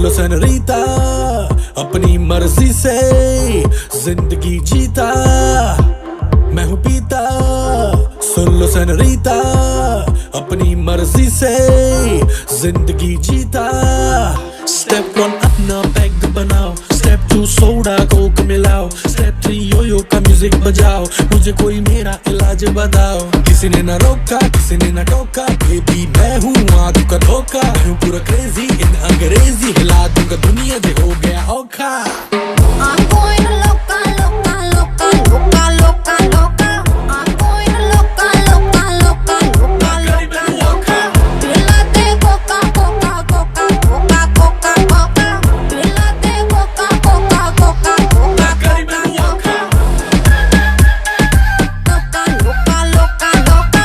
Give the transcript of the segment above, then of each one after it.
लो सेनोरीता, अपनी मर्जी से जिंदगी जीता मैं हूँ पीता। सुन लो सेनोरीता, अपनी मर्जी से जिंदगी जीता। स्टेप 1 अपना पैग बनाओ, स्टेप 2 सोडा कोक मिलाओ, स्टेप 3 योयो का म्यूजिक बजाओ, मुझे कोई मेरा इलाज बताओ। किसी ने ना रोका, किसी ने ना टोका, बेबी मैं हूँ आंखों का धोखा। मैं हूँ पूरा क्रेजी इन अंग्रेजी, हिला दूंगा दुनिया जे हो गया औखा। I'm going loca, loca, loca, loca, loca, loca. I'm going loca, loca, loca, loca, loca, loca. Pílate coca, coca, coca, coca, coca, coca. Pílate coca, coca, coca, coca, coca, coca. Loca, loca, loca, loca.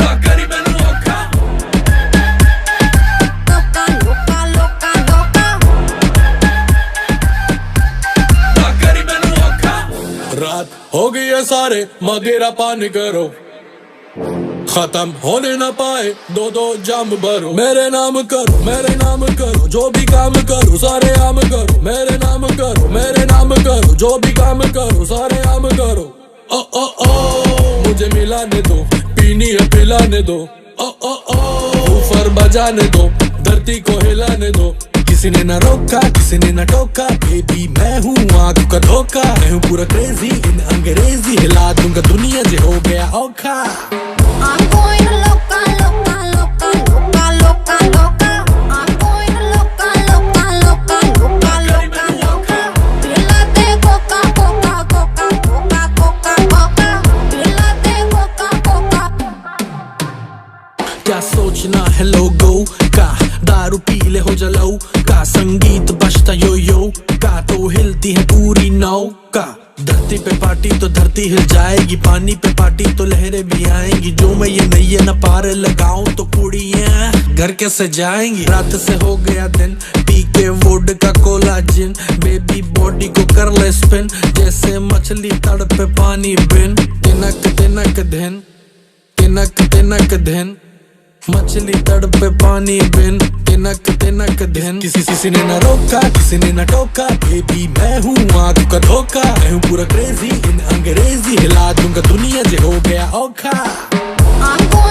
Loca, loca, loca, loca. रात हो गई है सारे मदिरा पानी करो, खत्म होने ना पाए दो दो जाम भरो। मेरे नाम करो, मेरे नाम करो, जो भी काम करो सारे आम करो। मेरे नाम करो, मेरे नाम करो, जो भी काम करो सारे आम करो। ओ ओ ओ मुझे मिलाने दो, पीनी है पिलाने दो। ओ ओ ओ ऊपर बजाने दो, धरती को हिलाने दो। किसी ने ना रोका, किसी ने ना टोका, बेबी मैं हूँ आंखों का धोखा। मैं हूँ पूरा क्रेजी इन अंग्रेजी, हिला दूंगा दुनिया जे हो गया औखा। I'm going loca, loca, loca, loca, loca, loca. I'm going loca, loca, loca, loca, loca, loca. Pílate coca, coca, coca, coca, coca, coca. Pílate coca, coca. क्या सोचना है लोगों का, दारू पी ले हो जलाऊ का, संगीत बजता यो यो का तो हिलती है पूरी नौका। धरती पे पार्टी तो धरती हिल जाएगी, पानी पे पार्टी तो लहरें भी आएंगी। जो मैं ये नैये न पार लगाऊं तो कुड़ियां घर कैसे जाएंगी। रात से हो गया दिन, पी के वोडका कोला जिन, बेबी बॉडी को कर ले स्पिन, जैसे मछली तड़पे पानी बिन। तिनक तिनक दिन, तिनक तिनक दिन, मछली तड़पे पानी बिन, तिनक तिनक दिन। किसी ने ना रोका, किसी ने ना टोका, बेबी मैं हूँ आंखों का धोखा। मैं हूँ पूरा क्रेजी इन अंग्रेजी, हिला दूंगा दुनिया जे हो गया औखा। I'm going